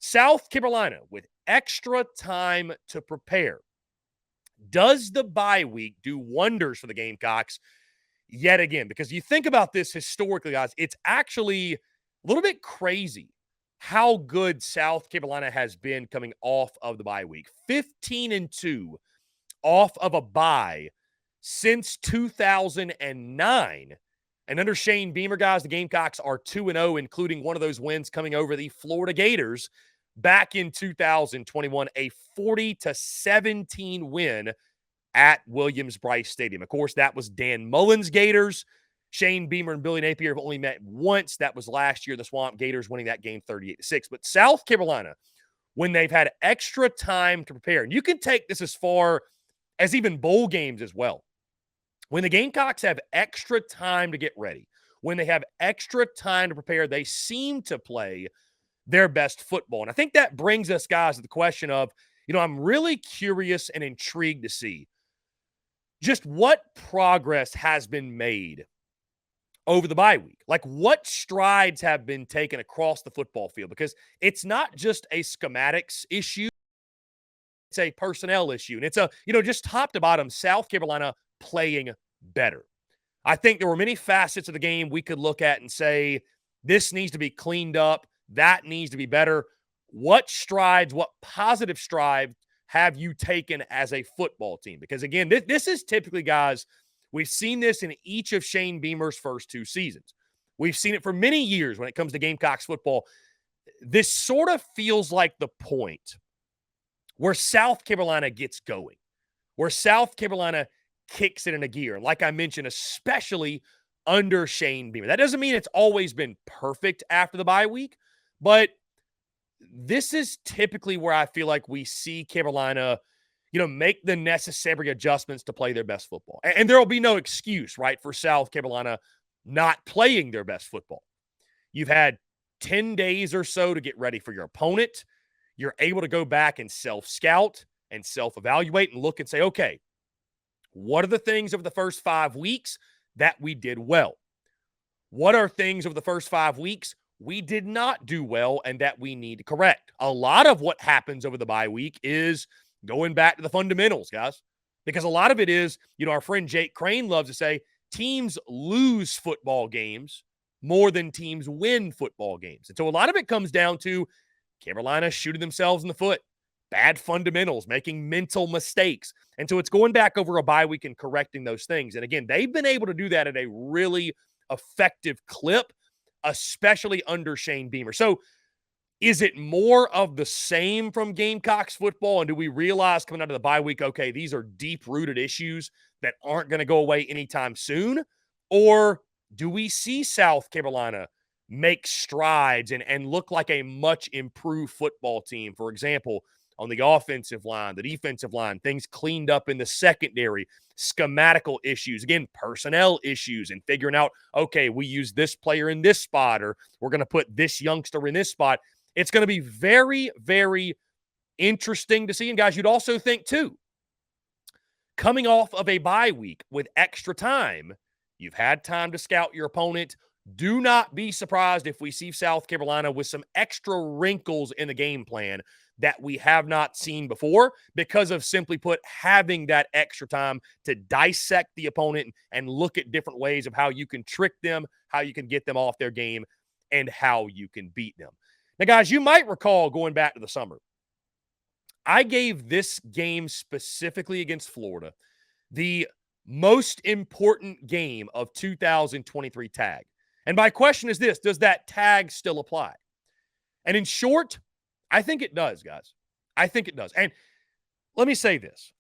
South Carolina with extra time to prepare. Does the bye week do wonders for the Gamecocks yet again? Because you think about this historically, guys, it's actually a little bit crazy how good South Carolina has been coming off of the bye week. 15-2 off of a bye since 2009. And under Shane Beamer, guys, the Gamecocks are 2-0, including one of those wins coming over the Florida Gators back in 2021, a 40-17 win at Williams-Brice Stadium. Of course, that was Dan Mullen's Gators. Shane Beamer and Billy Napier have only met once. That was last year, the Swamp Gators winning that game 38-6. But South Carolina, when they've had extra time to prepare, and you can take this as far as even bowl games as well. When the Gamecocks have extra time to get ready, when they have extra time to prepare, they seem to play their best football. And I think that brings us, guys, to the question of, I'm really curious and intrigued to see just what progress has been made over the bye week. Like, what strides have been taken across the football field? Because it's not just a schematics issue. It's a personnel issue. And it's just top to bottom, South Carolina playing better. I think there were many facets of the game we could look at and say, this needs to be cleaned up. That needs to be better. What strides, what positive strides have you taken as a football team? Because, again, this is typically, guys, we've seen this in each of Shane Beamer's first two seasons. We've seen it for many years when it comes to Gamecocks football. This sort of feels like the point where South Carolina gets going, where South Carolina kicks it in a gear. Like I mentioned, especially under Shane Beamer. That doesn't mean it's always been perfect after the bye week, but this is typically where I feel like we see Carolina, make the necessary adjustments to play their best football. And there will be no excuse, right, for South Carolina not playing their best football. You've had 10 days or so to get ready for your opponent. You're able to go back and self-scout and self-evaluate and look and say, okay, what are the things over the first 5 weeks that we did well? What are things over the first 5 weeks we did not do well and that we need to correct? A lot of what happens over the bye week is going back to the fundamentals, guys, because a lot of it is, our friend Jake Crane loves to say, teams lose football games more than teams win football games. And so a lot of it comes down to Carolina shooting themselves in the foot, bad fundamentals, making mental mistakes. And so it's going back over a bye week and correcting those things. And again, they've been able to do that at a really effective clip, especially under Shane Beamer. So is it more of the same from Gamecocks football? And do we realize coming out of the bye week, okay, these are deep-rooted issues that aren't going to go away anytime soon? Or do we see South Carolina make strides and look like a much improved football team? For example, on the offensive line, the defensive line, things cleaned up in the secondary, schematical issues, again, personnel issues, and figuring out, okay, we use this player in this spot, or we're going to put this youngster in this spot. It's going to be very, very interesting to see. And guys, you'd also think too, coming off of a bye week with extra time, you've had time to scout your opponent. Do not be surprised if we see South Carolina with some extra wrinkles in the game plan that we have not seen before, because of, simply put, having that extra time to dissect the opponent and look at different ways of how you can trick them, how you can get them off their game, and how you can beat them. Now, guys, you might recall going back to the summer, I gave this game specifically against Florida the most important game of 2023 tag. And my question is this: does that tag still apply? And in short, I think it does, guys. I think it does. And let me say this.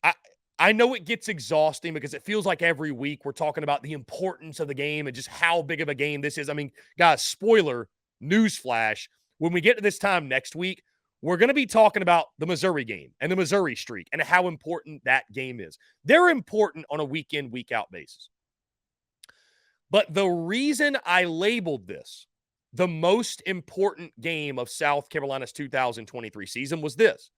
I know it gets exhausting because it feels like every week we're talking about the importance of the game and just how big of a game this is. I mean, guys, spoiler, newsflash, when we get to this time next week, we're going to be talking about the Missouri game and the Missouri streak and how important that game is. They're important on a week-in, week-out basis. But the reason I labeled this the most important game of South Carolina's 2023 season was this.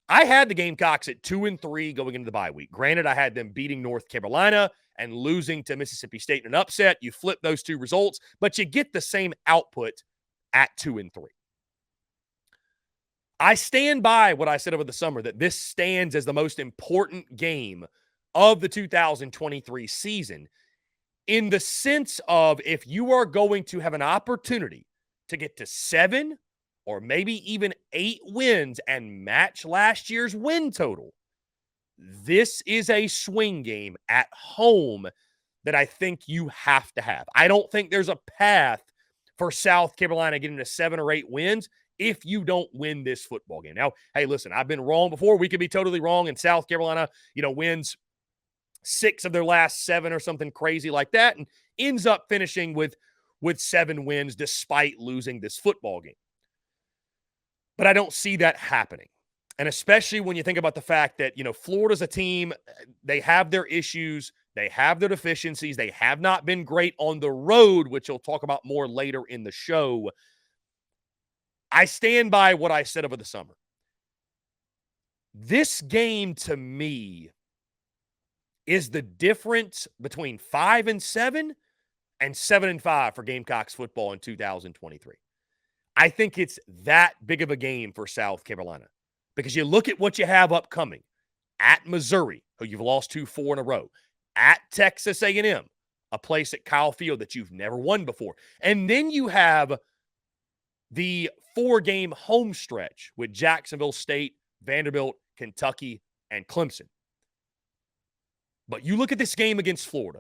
I had the Gamecocks at 2-3 going into the bye week. Granted, I had them beating North Carolina and losing to Mississippi State in an upset. You flip those two results, but you get the same output at 2-3. I stand by what I said over the summer, that this stands as the most important game of the 2023 season, in the sense of, if you are going to have an opportunity to get to 7 or maybe even 8 wins and match last year's win total, this is a swing game at home that I think you have to have. I don't think there's a path for South Carolina getting to 7 or 8 wins if you don't win this football game. Now, hey, listen, I've been wrong before. We could be totally wrong, and South Carolina, wins 6 of their last 7 or something crazy like that, and ends up finishing with 7 wins despite losing this football game. But I don't see that happening. And especially when you think about the fact that, Florida's a team, they have their issues, they have their deficiencies, they have not been great on the road, which we'll talk about more later in the show. I stand by what I said over the summer. This game, to me, is the difference between 5-7 and 7-5 for Gamecocks football in 2023. I think it's that big of a game for South Carolina, because you look at what you have upcoming: at Missouri, who you've lost to 4 in a row; at Texas A&M, a place at Kyle Field that you've never won before; and then you have the 4-game home stretch with Jacksonville State, Vanderbilt, Kentucky, and Clemson. But you look at this game against Florida,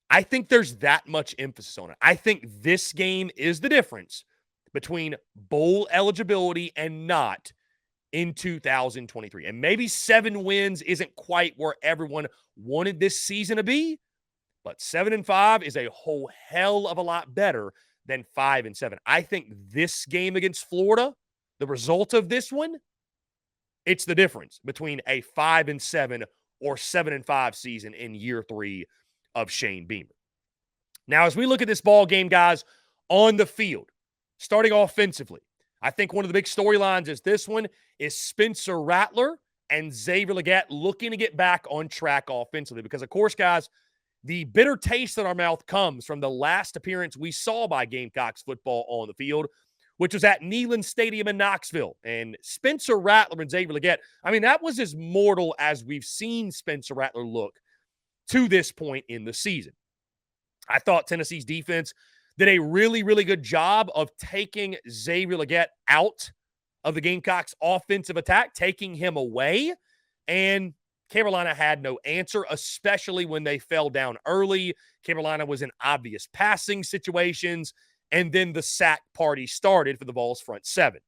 I think there's that much emphasis on it. I think this game is the difference between bowl eligibility and not in 2023. And maybe 7 wins isn't quite where everyone wanted this season to be, but 7-5 is a whole hell of a lot better than 5-7. I think this game against Florida, the result of this one, it's the difference between a 5-7 or 7-5 season in year 3 of Shane Beamer. Now, as we look at this ball game, guys, on the field, starting offensively, I think one of the big storylines is this one is Spencer Rattler and Xavier Legette looking to get back on track offensively. Because, of course, guys, the bitter taste in our mouth comes from the last appearance we saw by Gamecocks football on the field, which was at Neyland Stadium in Knoxville. And Spencer Rattler and Xavier Legette, that was as mortal as we've seen Spencer Rattler look to this point in the season. I thought Tennessee's defense did a really, really good job of taking Xavier Legette out of the Gamecocks' offensive attack, taking him away, and Carolina had no answer, especially when they fell down early. Carolina was in obvious passing situations, and then the sack party started for the Vols' front 7.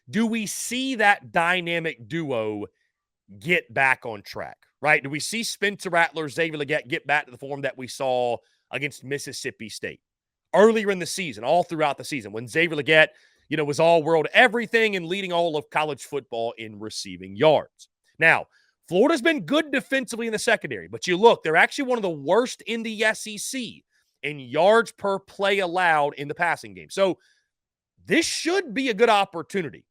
Do we see that dynamic duo get back on track, right? Do we see Spencer Rattler, Xavier Legette get back to the form that we saw against Mississippi State earlier in the season, all throughout the season, when Xavier Legette, was all-world everything and leading all of college football in receiving yards? Now, Florida's been good defensively in the secondary, but you look, they're actually one of the worst in the SEC in yards per play allowed in the passing game. So this should be a good opportunity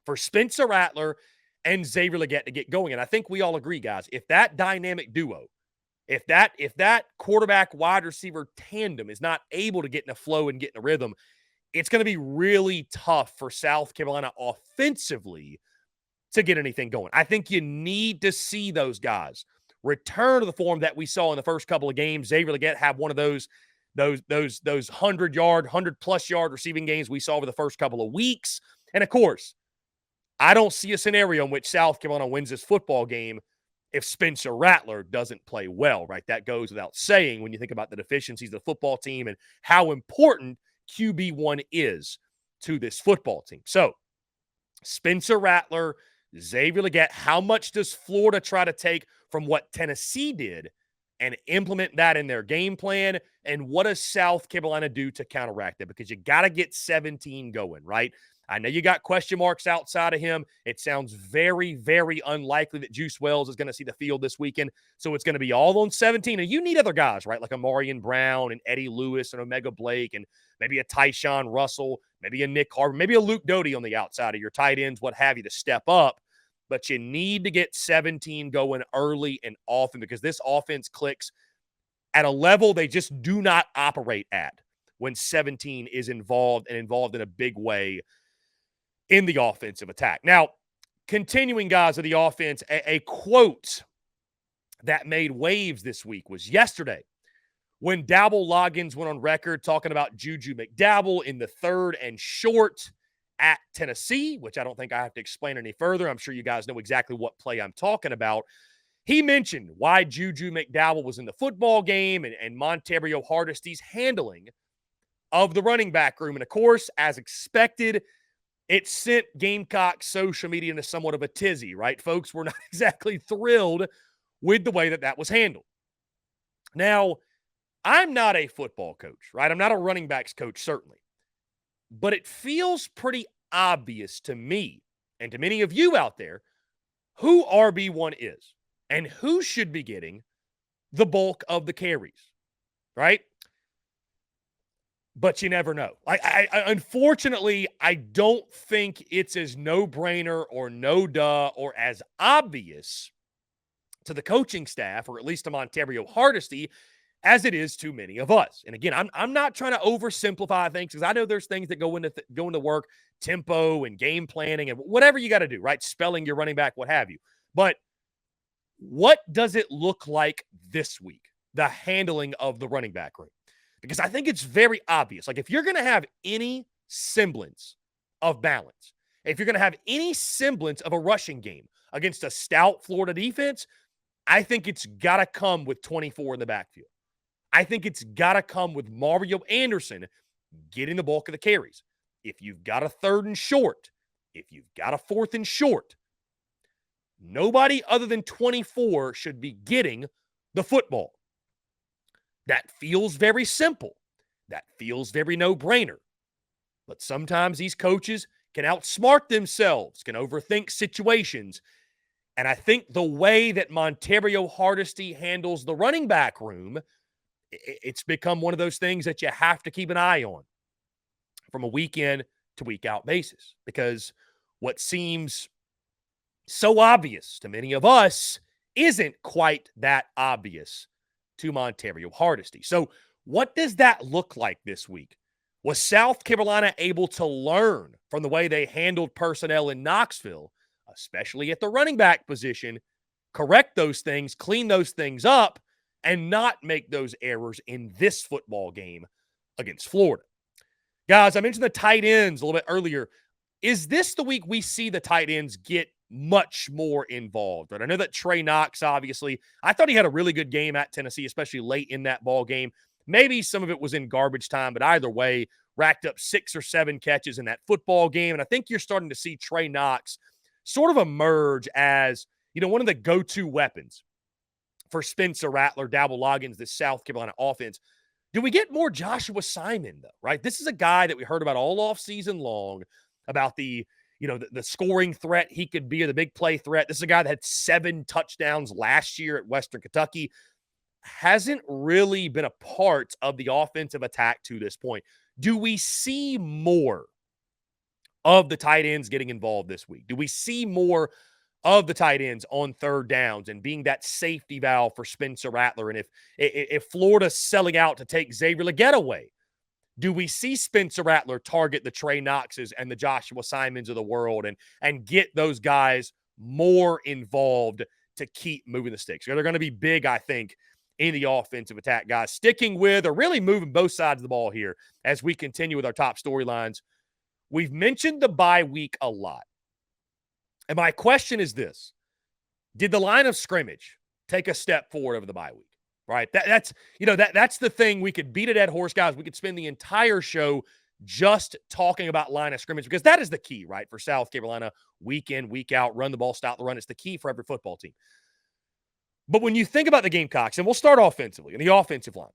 for Spencer Rattler and Xavier Legette to get going. And I think we all agree, guys, if that dynamic duo, if that quarterback wide receiver tandem is not able to get in a flow and get in a rhythm, it's going to be really tough for South Carolina offensively to get anything going. I think you need to see those guys return to the form that we saw in the first couple of games. Xavier Legette have one of those 100-yard, 100-plus yard receiving games we saw over the first couple of weeks. And, of course, I don't see a scenario in which South Carolina wins this football game if Spencer Rattler doesn't play well, right? That goes without saying when you think about the deficiencies of the football team and how important QB1 is to this football team. So, Spencer Rattler, Xavier Legette, how much does Florida try to take from what Tennessee did and implement that in their game plan? And what does South Carolina do to counteract that? Because you got to get 17 going, right? I know you got question marks outside of him. It sounds very, very unlikely that Juice Wells is going to see the field this weekend. So it's going to be all on 17. And you need other guys, right? Like a Amarian Brown and Eddie Lewis and Omega Blake and maybe a Tyshawn Russell, maybe a Nick Harvey, maybe a Luke Doty on the outside of your tight ends, what have you, to step up. But you need to get 17 going early and often, because this offense clicks at a level they just do not operate at when 17 is involved, and involved in a big way in the offensive attack. Now, continuing, guys, of the offense, a quote that made waves this week was yesterday when Dabble Loggins went on record talking about Juju McDabble in the 3rd and short at Tennessee, which I don't think I have to explain any further. I'm sure you guys know exactly what play I'm talking about. He mentioned why Juju McDowell was in the football game and Montario Hardesty's handling of the running back room. And, of course, as expected, it sent Gamecock social media into somewhat of a tizzy, right? Folks were not exactly thrilled with the way that was handled. Now, I'm not a football coach, right? I'm not a running backs coach, certainly. But it feels pretty obvious to me and to many of you out there who RB1 is and who should be getting the bulk of the carries, right? But you never know. I unfortunately, I don't think it's as no-brainer or no-duh or as obvious to the coaching staff, or at least to Montario Hardesty, as it is to many of us. And again, I'm not trying to oversimplify things because I know there's things that go into work, tempo and game planning and whatever you got to do, right? Spelling your running back, what have you. But what does it look like this week, the handling of the running back room? Because I think it's very obvious. Like, if you're going to have any semblance of balance, if you're going to have any semblance of a rushing game against a stout Florida defense, I think it's got to come with 24 in the backfield. I think it's got to come with Mario Anderson getting the bulk of the carries. If you've got a 3rd and short, if you've got a 4th and short, nobody other than 24 should be getting the football. That feels very simple. That feels very no-brainer. But sometimes these coaches can outsmart themselves, can overthink situations. And I think the way that Montario Hardesty handles the running back room, it's become one of those things that you have to keep an eye on from a week in to week out basis. Because what seems so obvious to many of us isn't quite that obvious to Montario Hardesty. So what does that look like this week? Was South Carolina able to learn from the way they handled personnel in Knoxville, especially at the running back position, correct those things, clean those things up, and not make those errors in this football game against Florida? Guys, I mentioned the tight ends a little bit earlier. Is this the week we see the tight ends get much more involved? Right? I know that Trey Knox, obviously, I thought he had a really good game at Tennessee, especially late in that ball game. Maybe some of it was in garbage time, but either way, racked up 6 or 7 catches in that football game. And I think you're starting to see Trey Knox sort of emerge as, one of the go-to weapons for Spencer Rattler, Dabble Loggins, this South Carolina offense. Do we get more Joshua Simon, though, right? This is a guy that we heard about all offseason long, about the scoring threat he could be, or the big play threat. This is a guy that had 7 touchdowns last year at Western Kentucky. Hasn't really been a part of the offensive attack to this point. Do we see more of the tight ends getting involved this week? Do we see more of the tight ends on 3rd downs and being that safety valve for Spencer Rattler? And if Florida's selling out to take Xavier Legette away, do we see Spencer Rattler target the Trey Knoxes and the Joshua Simons of the world and get those guys more involved to keep moving the sticks? They're going to be big, I think, in the offensive attack, guys. Sticking with, or really moving both sides of the ball here as we continue with our top storylines. We've mentioned the bye week a lot. And my question is this: did the line of scrimmage take a step forward over the bye week? Right? That's the thing. We could beat a dead horse, guys. We could spend the entire show just talking about line of scrimmage, because that is the key, right, for South Carolina, week in, week out, run the ball, stop the run. It's the key for every football team. But when you think about the Gamecocks, and we'll start offensively, in the offensive line,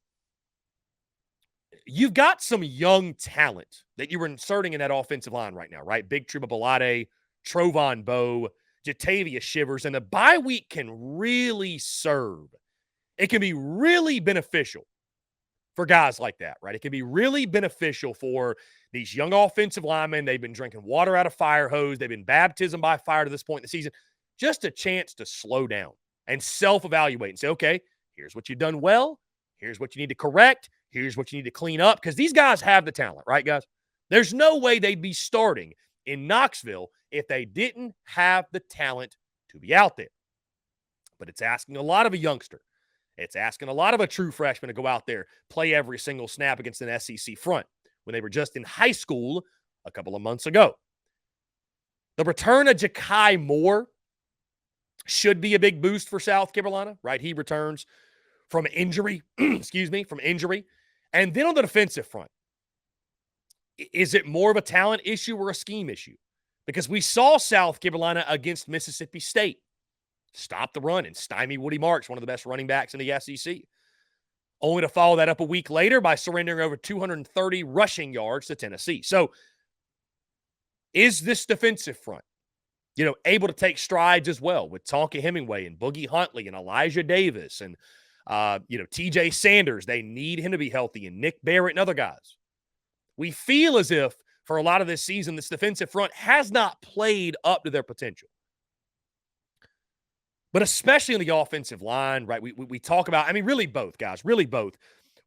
you've got some young talent that you were inserting in that offensive line right now, right? Big Truba Balade, Trovon Bowe, Jatavia Shivers, and the bye week can really serve. It can be really beneficial for guys like that, right? It can be really beneficial for these young offensive linemen. They've been drinking water out of fire hose. They've been baptized by fire to this point in the season. Just a chance to slow down and self-evaluate and say, okay, here's what you've done well. Here's what you need to correct. Here's what you need to clean up. Because these guys have the talent, right, guys? There's no way they'd be starting in Knoxville if they didn't have the talent to be out there. But it's asking a lot of a youngster. It's asking a lot of a true freshman to go out there, play every single snap against an SEC front when they were just in high school a couple of months ago. The return of Ja'Kai Moore should be a big boost for South Carolina, right? He returns from injury, from injury. And then on the defensive front, is it more of a talent issue or a scheme issue? Because we saw South Carolina against Mississippi State stop the run and stymie Woody Marks, one of the best running backs in the SEC, only to follow that up a week later by surrendering over 230 rushing yards to Tennessee. So is this defensive front, able to take strides as well with Tonka Hemingway and Boogie Huntley and Elijah Davis and, TJ Sanders? They need him to be healthy, and Nick Barrett and other guys. We feel as if for a lot of this season, this defensive front has not played up to their potential. But especially on the offensive line, right? We talk about, really both, guys, really both.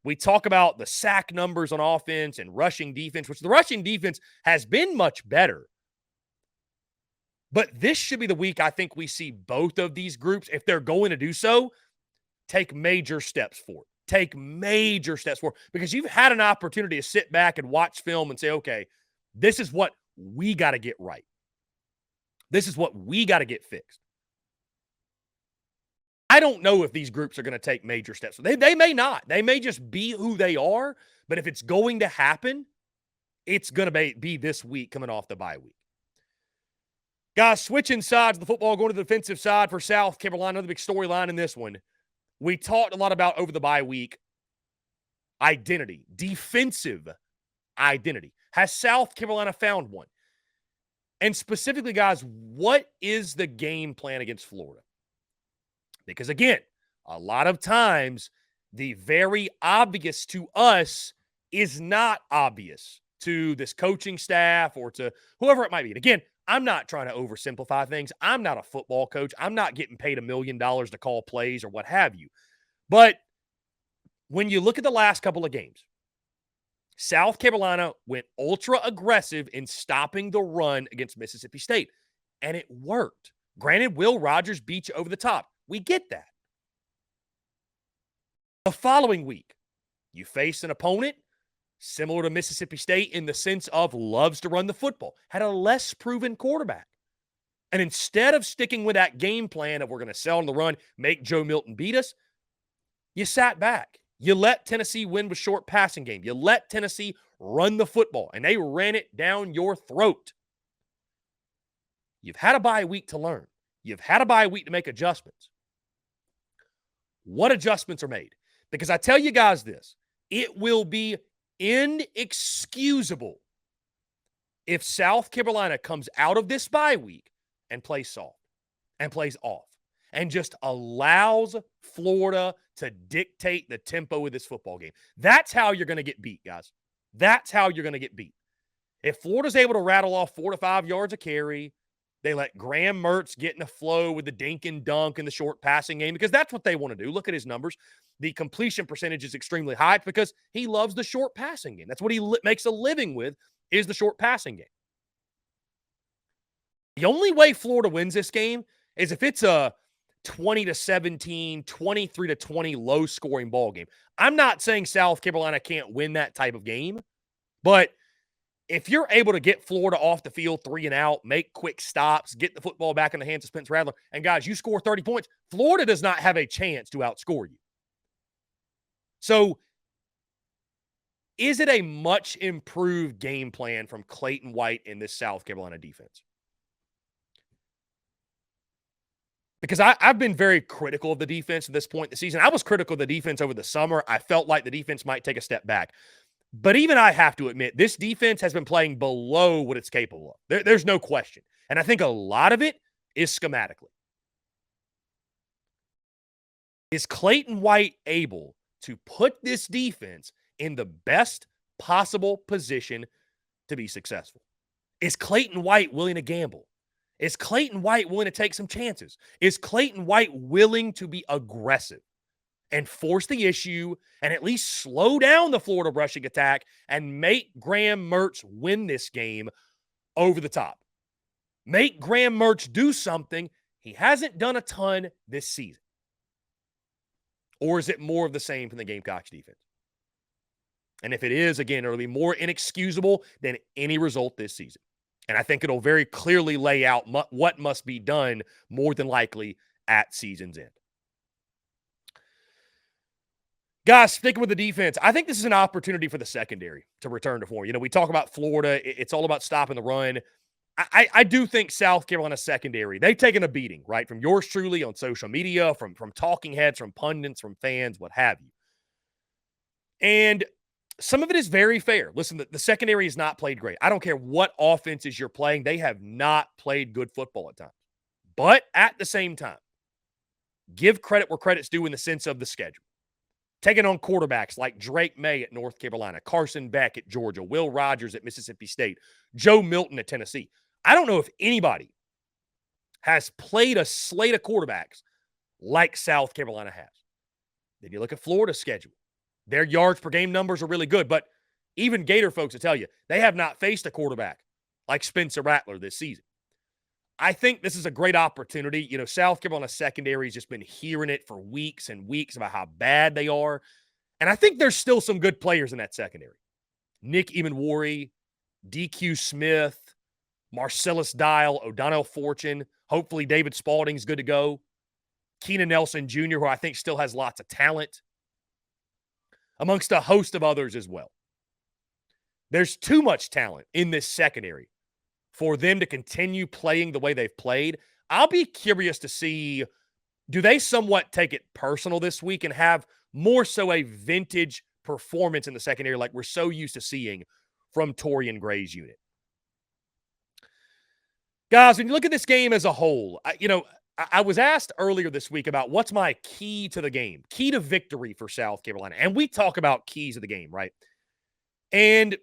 We talk about the sack numbers on offense and rushing defense, which the rushing defense has been much better. But this should be the week I think we see both of these groups, if they're going to do so, take major steps forward. Take major steps forward, because you've had an opportunity to sit back and watch film and say, okay, this is what we got to get right. This is what we got to get fixed. I don't know if these groups are going to take major steps. They may not. They may just be who they are. But if it's going to happen, it's going to be this week coming off the bye week. Guys, switching sides of the football, going to the defensive side for South Carolina. Another big storyline in this one. We talked a lot about over the bye week identity, defensive identity. Has South Carolina found one? And specifically, guys, what is the game plan against Florida? Because, again, a lot of times the very obvious to us is not obvious to this coaching staff or to whoever it might be. And again, I'm not trying to oversimplify things. I'm not a football coach. I'm not getting paid $1 million to call plays or what have you. But when you look at the last couple of games, South Carolina went ultra aggressive in stopping the run against Mississippi State, and it worked. Granted, Will Rogers beat you over the top. We get that. The following week, you face an opponent similar to Mississippi State in the sense of loves to run the football, had a less proven quarterback. And instead of sticking with that game plan of we're going to sell on the run, make Joe Milton beat us, you sat back. You let Tennessee win with short passing game. You let Tennessee run the football, and they ran it down your throat. You've had a bye week to learn. You've had a bye week to make adjustments. What adjustments are made? Because I tell you guys this, it will be inexcusable if South Carolina comes out of this bye week and plays soft and plays off and just allows Florida to dictate the tempo of this football game. That's how you're going to get beat, guys. That's how you're going to get beat. If Florida's able to rattle off 4 to 5 yards a carry, they let Graham Mertz get in a flow with the dink and dunk in the short passing game because that's what they want to do. Look at his numbers. The completion percentage is extremely high because he loves the short passing game. That's what he makes a living with, is the short passing game. The only way Florida wins this game is if it's a 20-17, 23-20 low-scoring ball game. I'm not saying South Carolina can't win that type of game, but if you're able to get Florida off the field 3 and out, make quick stops, get the football back in the hands of Spencer Rattler, and guys, you score 30 points, Florida does not have a chance to outscore you. So, is it a much improved game plan from Clayton White in this South Carolina defense? Because I've been very critical of the defense at this point in the season. I was critical of the defense over the summer. I felt like the defense might take a step back. But even I have to admit, this defense has been playing below what it's capable of. There's no question. And I think a lot of it is schematically. Is Clayton White able to put this defense in the best possible position to be successful? Is Clayton White willing to gamble? Is Clayton White willing to take some chances? Is Clayton White willing to be aggressive and force the issue and at least slow down the Florida rushing attack and make Graham Mertz win this game over the top? Make Graham Mertz do something. He hasn't done a ton this season. Or is it more of the same from the Gamecocks defense? And if it is, again, it'll be more inexcusable than any result this season. And I think it'll very clearly lay out what must be done more than likely at season's end. Guys, sticking with the defense, I think this is an opportunity for the secondary to return to form. We talk about Florida. It's all about stopping the run. I do think South Carolina secondary, they've taken a beating, right, from yours truly on social media, from talking heads, from pundits, from fans, what have you. And some of it is very fair. Listen, the secondary has not played great. I don't care what offenses you're playing. They have not played good football at times. But at the same time, give credit where credit's due in the sense of the schedule. Taking on quarterbacks like Drake May at North Carolina, Carson Beck at Georgia, Will Rogers at Mississippi State, Joe Milton at Tennessee. I don't know if anybody has played a slate of quarterbacks like South Carolina has. Then you look at Florida's schedule. Their yards per game numbers are really good, but even Gator folks will tell you they have not faced a quarterback like Spencer Rattler this season. I think this is a great opportunity. South Carolina secondary has just been hearing it for weeks and weeks about how bad they are. And I think there's still some good players in that secondary. Nick Emanwari, DQ Smith, Marcellus Dial, O'Donnell Fortune. Hopefully David Spalding's good to go. Keenan Nelson Jr., who I think still has lots of talent, amongst a host of others as well. There's too much talent in this secondary for them to continue playing the way they've played. I'll be curious to see, do they somewhat take it personal this week and have more so a vintage performance in the secondary like we're so used to seeing from Torian Gray's unit? Guys, when you look at this game as a whole, I was asked earlier this week about what's my key to the game, key to victory for South Carolina. And we talk about keys of the game, right? And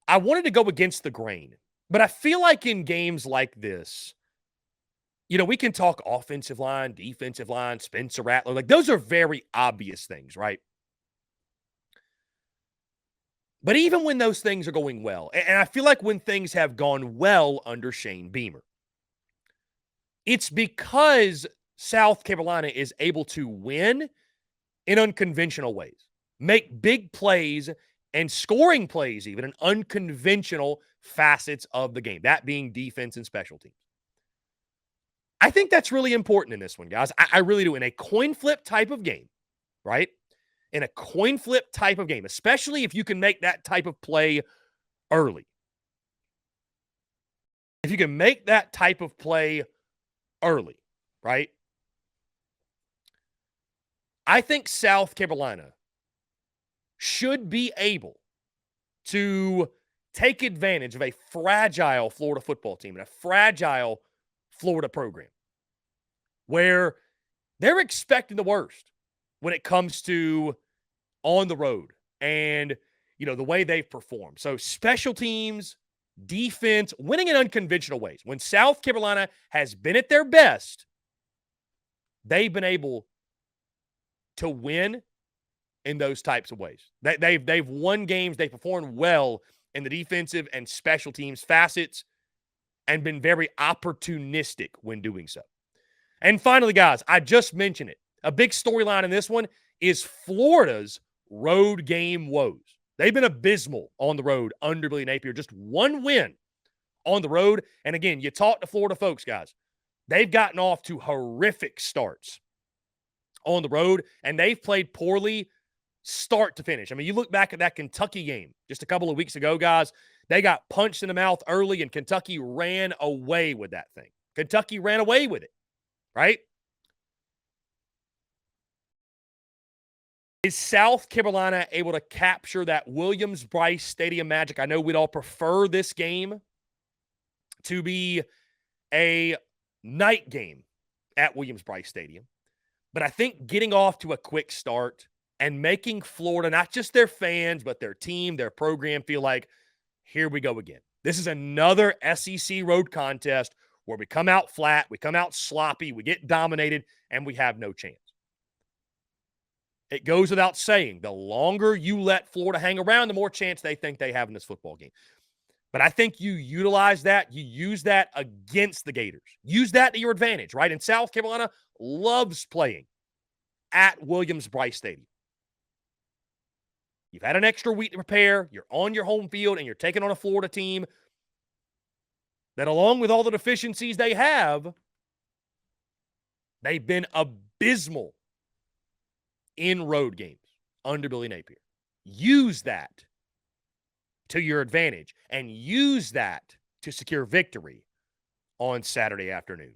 I wanted to go against the grain. But I feel like in games like this, we can talk offensive line, defensive line, Spencer Rattler. Like, those are very obvious things, right? But even when those things are going well, and I feel like when things have gone well under Shane Beamer, it's because South Carolina is able to win in unconventional ways, make big plays and scoring plays even in unconventional facets of the game, that being defense and special teams. I think that's really important in this one, guys. I really do. In a coin flip type of game, right? In a coin flip type of game, especially if you can make that type of play early. If you can make that type of play early, right? I think South Carolina should be able to take advantage of a fragile Florida football team and a fragile Florida program where they're expecting the worst when it comes to on the road and, the way they've performed. So special teams, defense, winning in unconventional ways. When South Carolina has been at their best, they've been able to win in those types of ways. They've won games. They performed well in the defensive and special teams facets and been very opportunistic when doing so. And finally, guys, I just mentioned it. A big storyline in this one is Florida's road game woes. They've been abysmal on the road under Billy Napier. Just one win on the road. And again, you talk to Florida folks, guys. They've gotten off to horrific starts on the road, and they've played poorly start to finish. I mean, you look back at that Kentucky game just a couple of weeks ago, guys. They got punched in the mouth early, and Kentucky ran away with that thing. Kentucky ran away with it, right? Is South Carolina able to capture that Williams-Brice Stadium magic? I know we'd all prefer this game to be a night game at Williams-Brice Stadium. But I think getting off to a quick start and making Florida, not just their fans, but their team, their program, feel like, here we go again. This is another SEC road contest where we come out flat, we come out sloppy, we get dominated, and we have no chance. It goes without saying, the longer you let Florida hang around, the more chance they think they have in this football game. But I think you utilize that. You use that against the Gators. Use that to your advantage, right? And South Carolina loves playing at Williams-Brice Stadium. You've had an extra week to prepare. You're on your home field, and you're taking on a Florida team that, along with all the deficiencies they have, they've been abysmal in road games under Billy Napier. Use that to your advantage and use that to secure victory on Saturday afternoon.